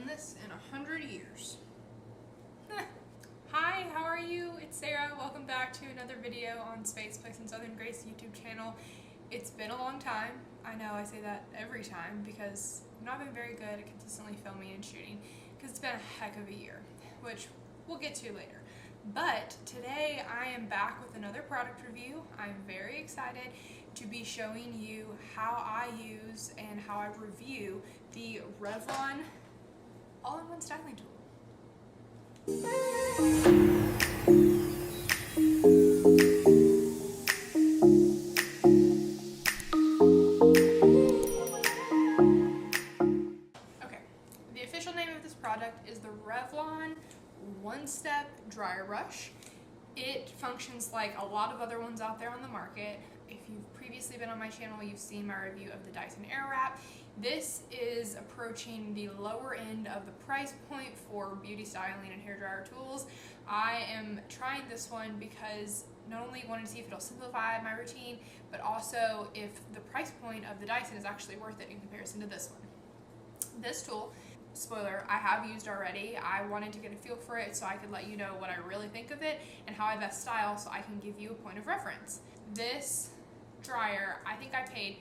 done this in 100 years. Hi, how are you? It's Sarah. Welcome back to another video on Space Place and Southern Grace YouTube channel. It's been a long time. I know I say that every time because I've not been very good at consistently filming and shooting because it's been a heck of a year, which we'll get to later. But today I am back with another product review. I'm very excited to be showing you how I use and how I review the Revlon all-in-one styling tool. Okay, the official name of this product is the Revlon One-Step Dryer Brush. It functions like a lot of other ones out there on the market. If you've previously been on my channel, you've seen my review of the Dyson Airwrap. This is approaching the lower end of the price point for beauty styling and hairdryer tools. I am trying this one because not only wanted to see if it'll simplify my routine, but also if the price point of the Dyson is actually worth it in comparison to this one. This tool, spoiler, I have used already. I wanted to get a feel for it so I could let you know what I really think of it and how I best style so I can give you a point of reference. This dryer, I think I paid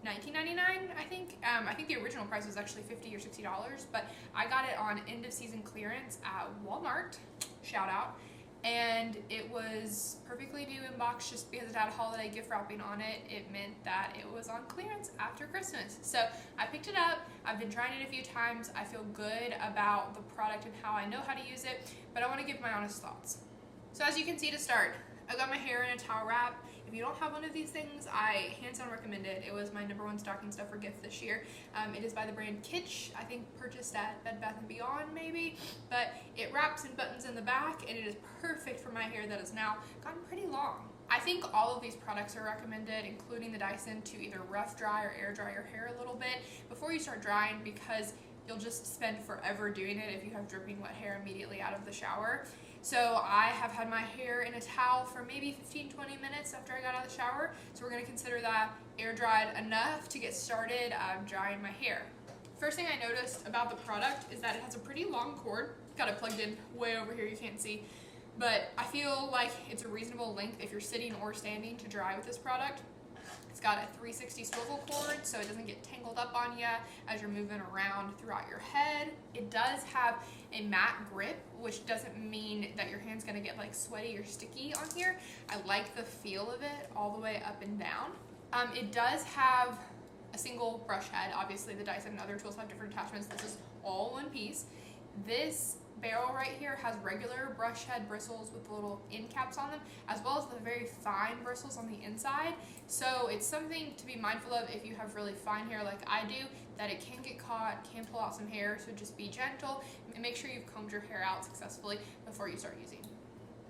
$19.99, I think the original price was actually $50 or $60, but I got it on end of season clearance at Walmart, shout out, and it was perfectly new in box just because it had a holiday gift wrapping on it. It meant that it was on clearance after Christmas. So I picked it up. I've been trying it a few times. I feel good about the product and how I know how to use it, but I want to give my honest thoughts. So as you can see to start, I got my hair in a towel wrap. If you don't have one of these things, I hands down recommend it. It was my #1 stocking stuffer gift this year. It is by the brand Kitsch. I think purchased at Bed Bath & Beyond maybe, but it wraps and buttons in the back and it is perfect for my hair that has now gotten pretty long. I think all of these products are recommended, including the Dyson, to either rough dry or air dry your hair a little bit before you start drying because you'll just spend forever doing it if you have dripping wet hair immediately out of the shower. So I have had my hair in a towel for maybe 15-20 minutes after I got out of the shower. So we're going to consider that air dried enough to get started drying my hair. First thing I noticed about the product is that it has a pretty long cord. Got it plugged in way over here, you can't see. But I feel like it's a reasonable length if you're sitting or standing to dry with this product. It's got a 360 swivel cord so it doesn't get tangled up on you as you're moving around throughout your head. It does have a matte grip, which doesn't mean that your hand's gonna get like sweaty or sticky on here. I like the feel of it all the way up and down. It does have a single brush head. Obviously the Dyson and other tools have different attachments. This is all one piece. This barrel right here has regular brush head bristles with the little end caps on them, as well as the very fine bristles on the inside. So it's something to be mindful of if you have really fine hair like I do, that it can get caught, can pull out some hair, so just be gentle and make sure you've combed your hair out successfully before you start using.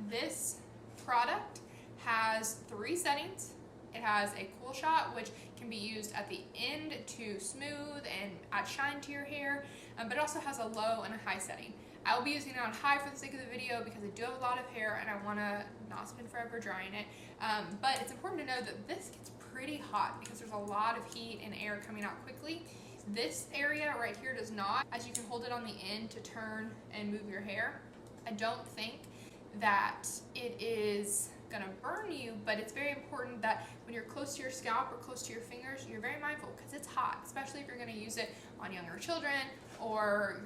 This product has 3 settings. It has a cool shot, which can be used at the end to smooth and add shine to your hair, but it also has a low and a high setting. I will be using it on high for the sake of the video because I do have a lot of hair and I want to not spend forever drying it. But it's important to know that this gets pretty hot because there's a lot of heat and air coming out quickly. This area right here does not, as you can hold it on the end to turn and move your hair. I don't think that it is gonna burn you, but it's very important that when you're close to your scalp or close to your fingers, you're very mindful because it's hot, especially if you're gonna use it on younger children or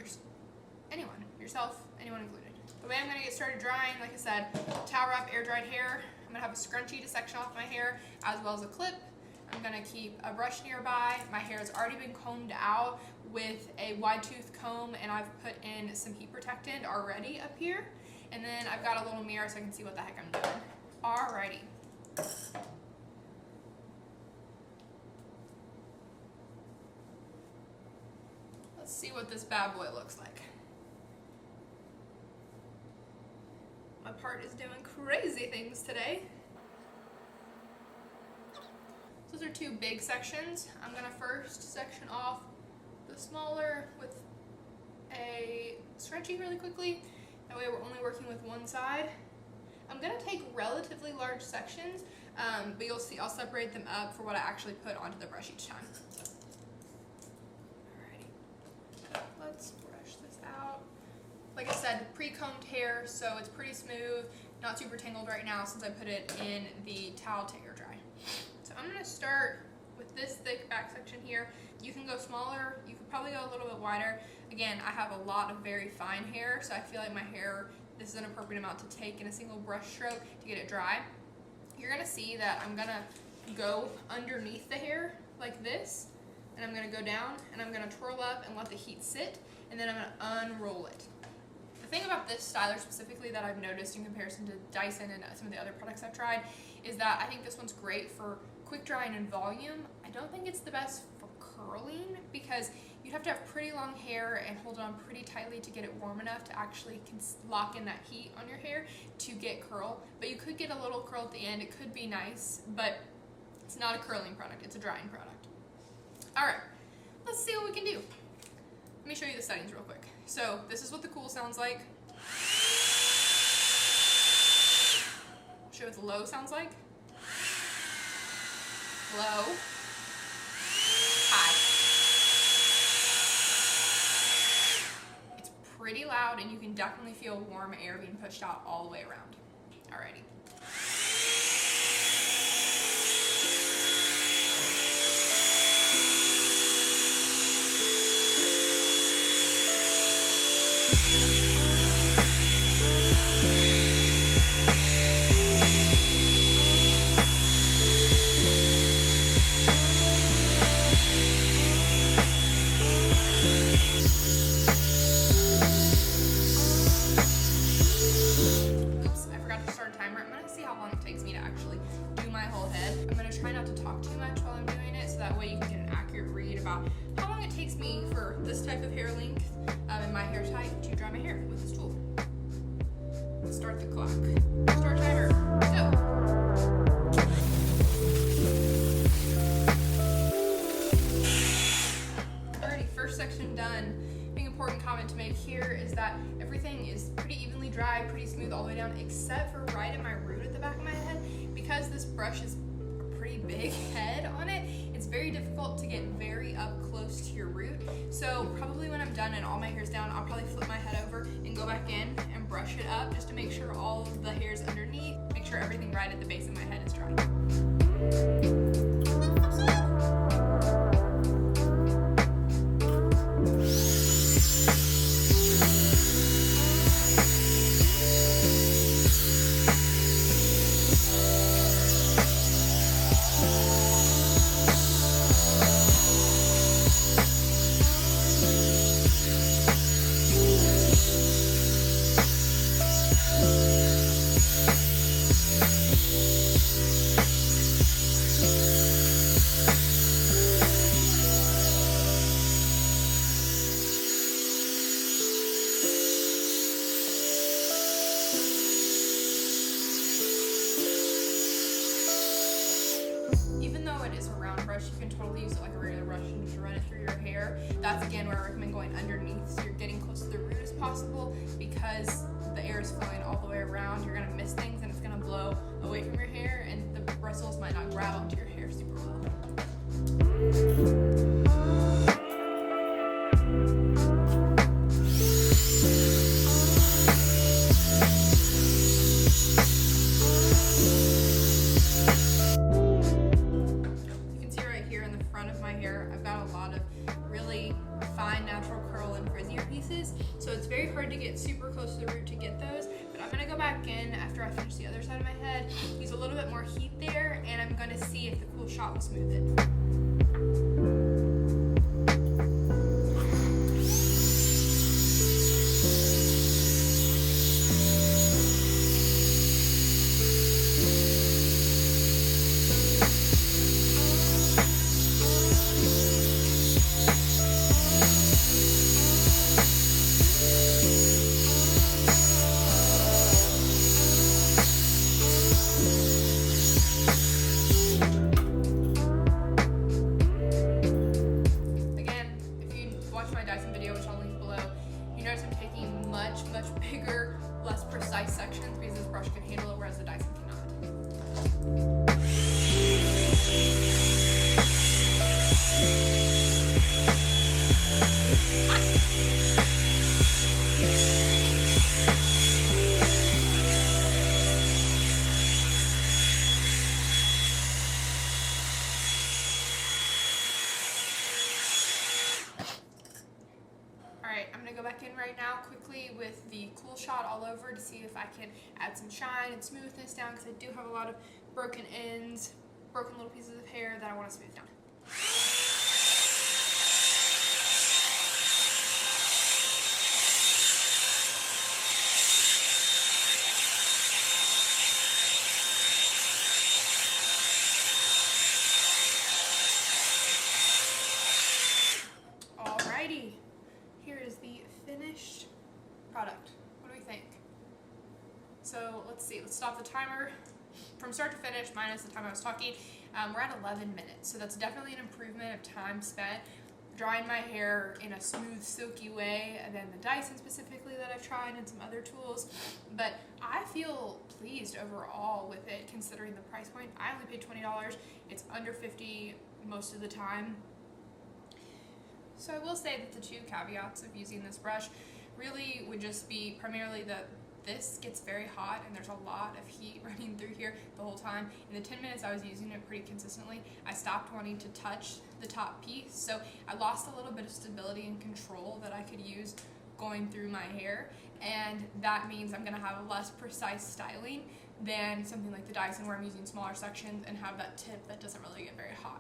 anyone, yourself, anyone included. The way I'm gonna get started drying, like I said, towel wrap, air dried hair. I'm gonna have a scrunchie to section off my hair as well as a clip. I'm gonna keep a brush nearby. My hair has already been combed out with a wide tooth comb and I've put in some heat protectant already up here. And then I've got a little mirror so I can see what the heck I'm doing. Alrighty. Let's see what this bad boy looks like. My part is doing crazy things today. Those are 2 big sections. I'm gonna first section off the smaller with a scrunchie really quickly. That way we're only working with one side. I'm gonna take relatively large sections, but you'll see I'll separate them up for what I actually put onto the brush each time. Alrighty, let's brush Like I said, pre-combed hair, so it's pretty smooth, not super tangled right now since I put it in the towel to air dry. So I'm gonna start with this thick back section here. You can go smaller, you could probably go a little bit wider. Again, I have a lot of very fine hair, so I feel like my hair, this is an appropriate amount to take in a single brush stroke to get it dry. You're gonna see that I'm gonna go underneath the hair like this, and I'm gonna go down, and I'm gonna twirl up and let the heat sit, and then I'm gonna unroll it. The thing about this styler specifically that I've noticed in comparison to Dyson and some of the other products I've tried is that I think this one's great for quick drying and volume. I don't think it's the best for curling because you'd have to have pretty long hair and hold it on pretty tightly to get it warm enough to actually lock in that heat on your hair to get curl. But you could get a little curl at the end. It could be nice, but it's not a curling product. It's a drying product. All right, let's see what we can do. Let me show you the settings real quick. So this is what the cool sounds like. I'll show you what the low sounds like. Low. High. It's pretty loud and you can definitely feel warm air being pushed out all the way around. Alrighty. How long it takes me for this type of hair length and my hair type to dry my hair with this tool. Let's start the clock. Start timer. Go. Alrighty, first section done. Big important comment to make here is that everything is pretty evenly dry, pretty smooth all the way down, except for right at my root at the back of my head. Because this brush is pretty big head on it, it's very difficult to get very up close to your root. So probably when I'm done and all my hair's down, I'll probably flip my head over and go back in and brush it up just to make sure all of the hair's underneath, make sure everything right at the base of my head is dry. You can totally use it like a regular brush and just run it through your hair. That's again where I recommend going underneath so you're getting close to the root as possible, because the air is flowing all the way around. You're going to miss things and it's going to blow away from your hair, and the bristles might not grab onto your hair super well. So it's very hard to get super close to the root to get those, but I'm going to go back in after I finish the other side of my head, use a little bit more heat there, and I'm going to see if the cool shot will smooth it. Much bigger, less precise sections because this brush can handle it, whereas the Dyson cannot. going to go back in right now quickly with the Cool Shot all over to see if I can add some shine and smoothness down, because I do have a lot of broken ends, broken little pieces of hair that I want to smooth down. Alrighty, here is the finished product. What do we think? So let's see, let's stop the timer from start to finish, minus the time I was talking. We're at 11 minutes, so that's definitely an improvement of time spent drying my hair in a smooth, silky way than the Dyson specifically that I've tried and some other tools. But I feel pleased overall with it, considering the price point. I only paid $20. It's under $50 most of the time. So I will say that the two caveats of using this brush really would just be primarily that this gets very hot and there's a lot of heat running through here the whole time. In the 10 minutes I was using it pretty consistently, I stopped wanting to touch the top piece, so I lost a little bit of stability and control that I could use going through my hair, and that means I'm gonna have a less precise styling than something like the Dyson, where I'm using smaller sections and have that tip that doesn't really get very hot.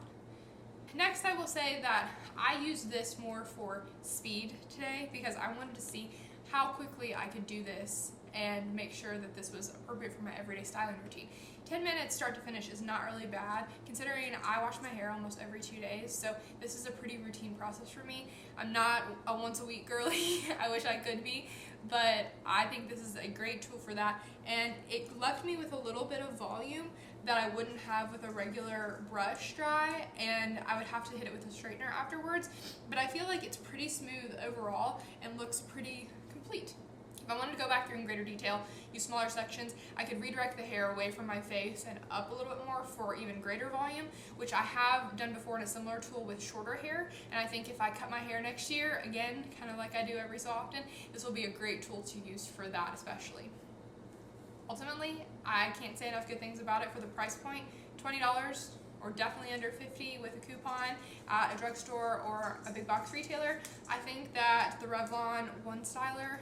Next, I will say that I used this more for speed today because I wanted to see how quickly I could do this and make sure that this was appropriate for my everyday styling routine. 10 minutes start to finish is not really bad, considering I wash my hair almost every 2 days, so this is a pretty routine process for me. I'm not a once a week girly, I wish I could be, but I think this is a great tool for that, and it left me with a little bit of volume that I wouldn't have with a regular brush dry, and I would have to hit it with a straightener afterwards, but I feel like it's pretty smooth overall and looks pretty complete. If I wanted to go back through in greater detail, use smaller sections, I could redirect the hair away from my face and up a little bit more for even greater volume, which I have done before in a similar tool with shorter hair, and I think if I cut my hair next year, again, kind of like I do every so often, this will be a great tool to use for that especially. Ultimately, I can't say enough good things about it for the price point. $20 or definitely under $50 with a coupon at a drugstore or a big box retailer. I think that the Revlon One Styler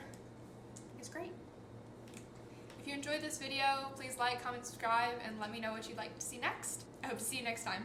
is great. If you enjoyed this video, please like, comment, subscribe, and let me know what you'd like to see next. I hope to see you next time.